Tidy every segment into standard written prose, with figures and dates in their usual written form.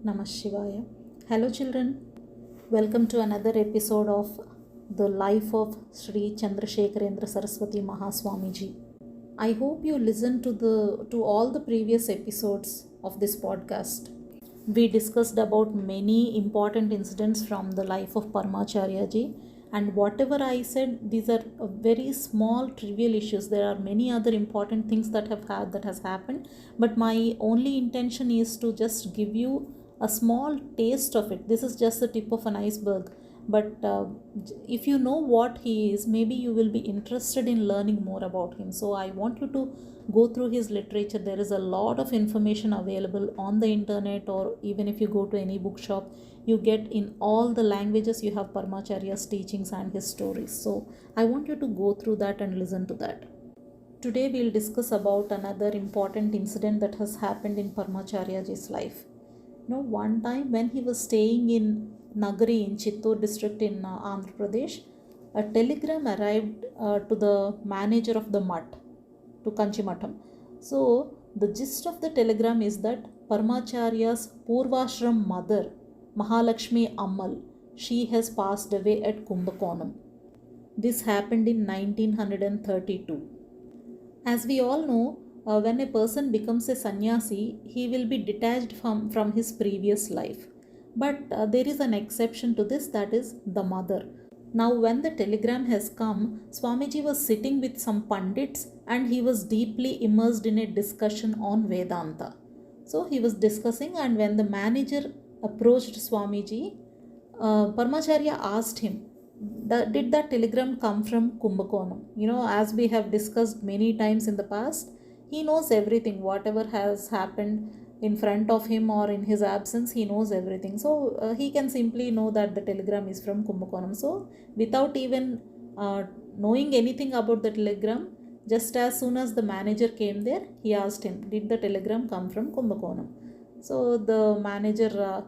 Namah Shivaya. Hello children, welcome to another episode of the life of Sri Chandrasekharendra Saraswati Mahaswami ji. I hope you listened to all the previous episodes of this podcast. We discussed about many important incidents from the life of Paramacharya ji, and whatever I said, these are very small trivial issues. There are many other important things that has happened, but my only intention is to just give you a small taste of it. This is just the tip of an iceberg, but if you know what he is, maybe you will be interested in learning more about him. So I want you to go through his literature. There is a lot of information available on the internet, or even if you go to any bookshop, you get in all the languages, you have Paramacharya's teachings and his stories. So I want you to go through that and listen to that. Today we'll discuss about another important incident that has happened in Paramacharya's life. One time when he was staying in Nagari in Chittor district in Andhra Pradesh, a telegram arrived to the manager of the mutt, to Kanchi Matham. So the gist of the telegram is that Paramacharya's Purvashram mother, Mahalakshmi Ammal, she has passed away at Kumbakonam. This happened in 1932. As we all know, when a person becomes a sannyasi, he will be detached from his previous life. But there is an exception to this, that is the mother. Now, when the telegram has come, Swamiji was sitting with some pandits and he was deeply immersed in a discussion on Vedanta. So, he was discussing, and when the manager approached Swamiji, Paramacharya asked him, did that telegram come from Kumbakonam? As we have discussed many times in the past, he knows everything. Whatever has happened in front of him or in his absence, he knows everything. So he can simply know that the telegram is from Kumbakonam. So without even knowing anything about the telegram, just as soon as the manager came there, he asked him, did the telegram come from Kumbakonam? So the manager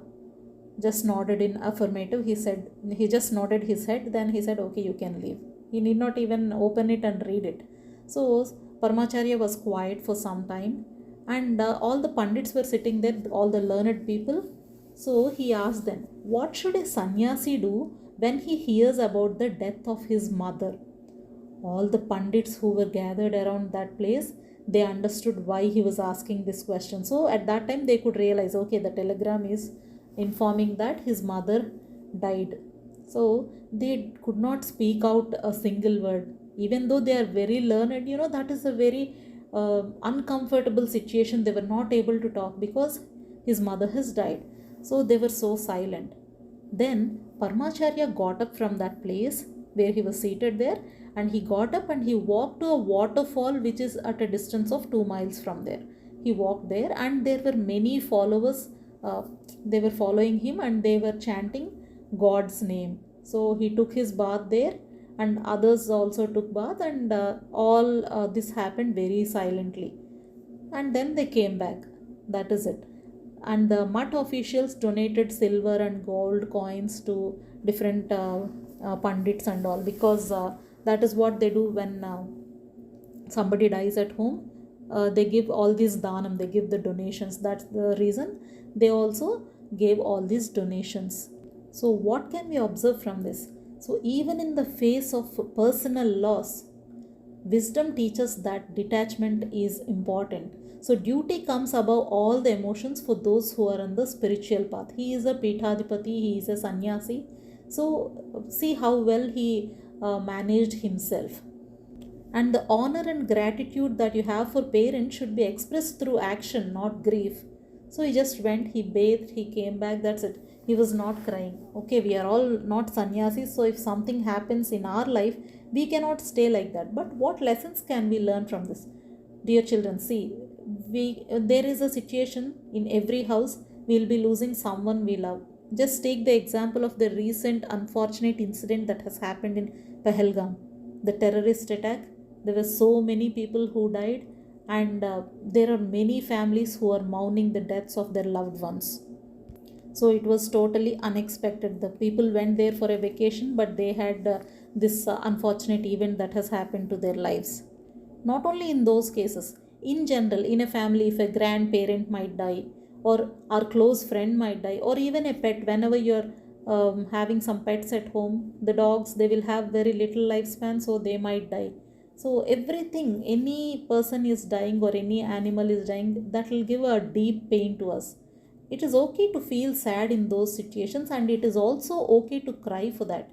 just nodded in affirmative. He just nodded his head. Then he said, okay, you can leave. He need not even open it and read it. So Paramacharya was quiet for some time, and all the pandits were sitting there, all the learned people. So he asked them, what should a sannyasi do when he hears about the death of his mother? All the pandits who were gathered around that place, they understood why he was asking this question. So at that time they could realize, okay, the telegram is informing that his mother died. So they could not speak out a single word, even though they are very learned. That is a very uncomfortable situation. They were not able to talk because his mother has died. So they were so silent. Then Paramacharya got up from that place where he was seated there, and he got up and he walked to a waterfall which is at a distance of 2 miles from there. He walked there, and there were many followers. They were following him and they were chanting God's name. So he took his bath there, and others also took bath, and all this happened very silently. And then they came back. That is it. And the mutt officials donated silver and gold coins to different pandits and all, because that is what they do when somebody dies at home. They give all these dhanam, they give the donations. That's the reason they also gave all these donations. So what can we observe from this? So even in the face of personal loss, wisdom teaches that detachment is important. So duty comes above all the emotions for those who are on the spiritual path. He is a Peethadipati, he is a sannyasi. So see how well he managed himself. And the honor and gratitude that you have for parents should be expressed through action, not grief. So he just went, he bathed, he came back, that's it. He was not crying. Okay, we are all not sannyasis, so if something happens in our life, we cannot stay like that. But what lessons can we learn from this? Dear children, see, there is a situation in every house, we will be losing someone we love. Just take the example of the recent unfortunate incident that has happened in Pahalgam, the terrorist attack. There were so many people who died, and there are many families who are mourning the deaths of their loved ones. So it was totally unexpected. The people went there for a vacation, but they had this unfortunate event that has happened to their lives. Not only in those cases, in general, in a family, if a grandparent might die, or our close friend might die, or even a pet. Whenever you're having some pets at home, the dogs, they will have very little lifespan, so they might die. So everything, any person is dying or any animal is dying, that will give a deep pain to us. It is okay to feel sad in those situations, and it is also okay to cry for that.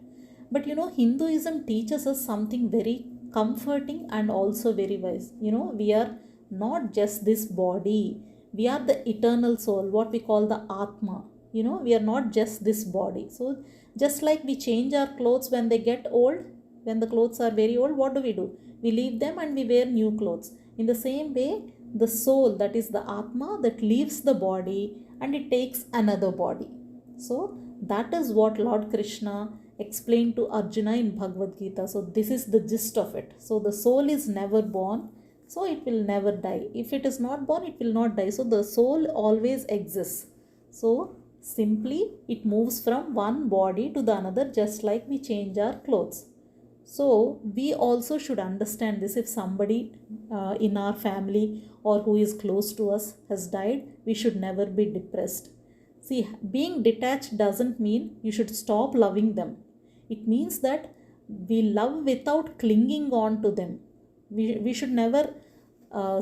But Hinduism teaches us something very comforting and also very wise. We are not just this body, we are the eternal soul, what we call the Atma. We are not just this body. So, just like we change our clothes when they get old, when the clothes are very old, what do? We leave them and we wear new clothes. In the same way, the soul, that is the Atma, that leaves the body and it takes another body. So, that is what Lord Krishna explained to Arjuna in Bhagavad Gita. So, this is the gist of it. So, the soul is never born, so it will never die. If it is not born, it will not die. So, the soul always exists. So, simply it moves from one body to the another, just like we change our clothes. So, we also should understand this. If somebody in our family or who is close to us has died, we should never be depressed. See, being detached doesn't mean you should stop loving them. It means that we love without clinging on to them. We should never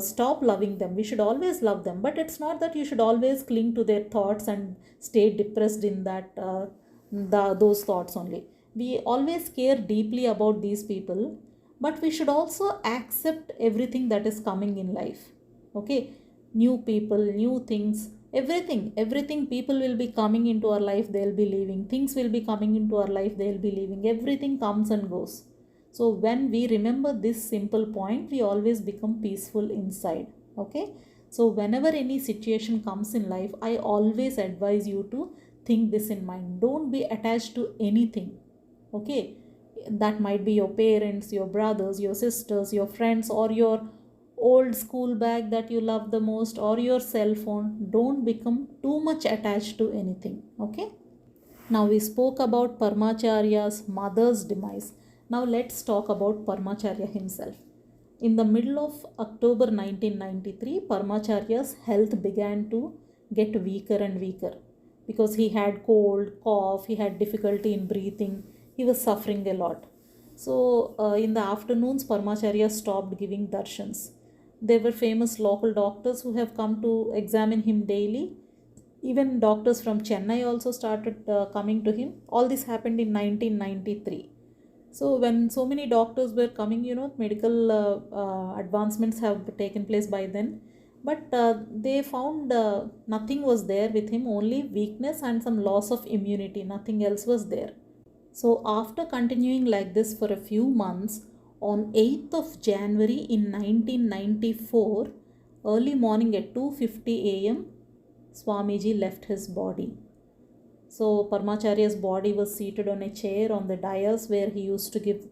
stop loving them. We should always love them. But it's not that you should always cling to their thoughts and stay depressed in that those thoughts only. We always care deeply about these people, but we should also accept everything that is coming in life. Okay, new people, new things, everything. People will be coming into our life, they'll be leaving. Things will be coming into our life, they'll be leaving. Everything comes and goes. So when we remember this simple point, we always become peaceful inside. Okay, so whenever any situation comes in life, I always advise you to think this in mind. Don't be attached to anything. Okay, that might be your parents, your brothers, your sisters, your friends, or your old school bag that you love the most, or your cell phone. Don't become too much attached to anything. Okay, now we spoke about Paramacharya's mother's demise. Now let's talk about Paramacharya himself. In the middle of October 1993, Paramacharya's health began to get weaker and weaker because he had cold, cough, he had difficulty in breathing, he was suffering a lot. So in the afternoons, Paramacharya stopped giving darshans. There were famous local doctors who have come to examine him daily. Even doctors from Chennai also started coming to him. All this happened in 1993. So when so many doctors were coming, medical advancements have taken place by then. But they found nothing was there with him, only weakness and some loss of immunity. Nothing else was there. So after continuing like this for a few months, on 8th of January in 1994, early morning at 2:50 a.m., Swamiji left his body. So Paramacharya's body was seated on a chair on the dais where he used to give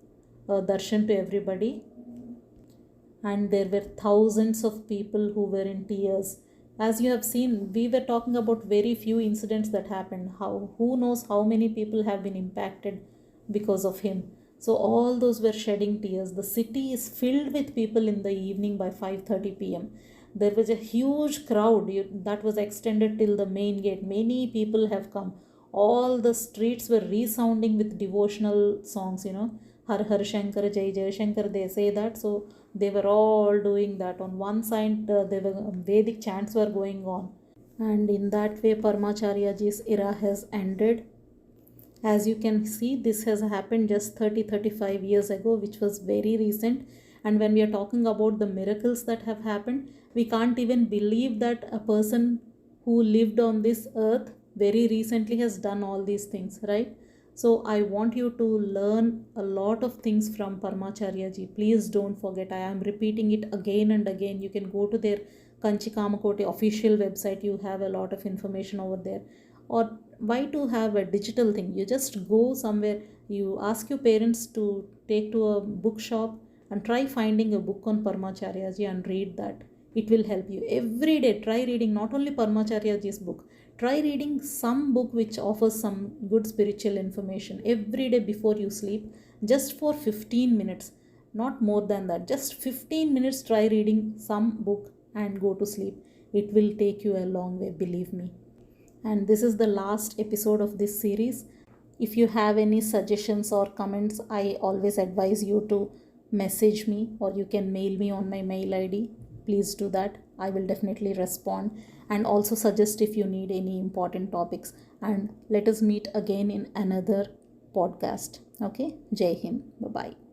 darshan to everybody. And there were thousands of people who were in tears. As you have seen, we were talking about very few incidents that happened. Who knows how many people have been impacted because of him. So all those were shedding tears. The city is filled with people in the evening by 5:30 p.m. There was a huge crowd that was extended till the main gate. Many people have come. All the streets were resounding with devotional songs, Har Har Shankar, Jai Jai Shankar, they say that. So they were all doing that. On one side, there were Vedic chants were going on. And in that way, Paramacharyaji's era has ended. As you can see, this has happened just 35 years ago, which was very recent. And when we are talking about the miracles that have happened, we can't even believe that a person who lived on this earth very recently has done all these things, right? So I want you to learn a lot of things from Paramacharya ji. Please don't forget. I am repeating it again and again. You can go to their Kanchi Kamakoti official website. You have a lot of information over there. Or why to have a digital thing? You just go somewhere. You ask your parents to take to a bookshop and try finding a book on Paramacharya ji and read that. It will help you. Every day try reading not only Paramacharya ji's book. Try reading some book which offers some good spiritual information every day before you sleep, just for 15 minutes, not more than that. Just 15 minutes try reading some book and go to sleep. it will take you a long way, believe me. And this is the last episode of this series. If you have any suggestions or comments, I always advise you to message me, or you can mail me on my mail ID. Please do that. I will definitely respond, and also suggest if you need any important topics. And let us meet again in another podcast. Okay? Jai Hind. Bye bye.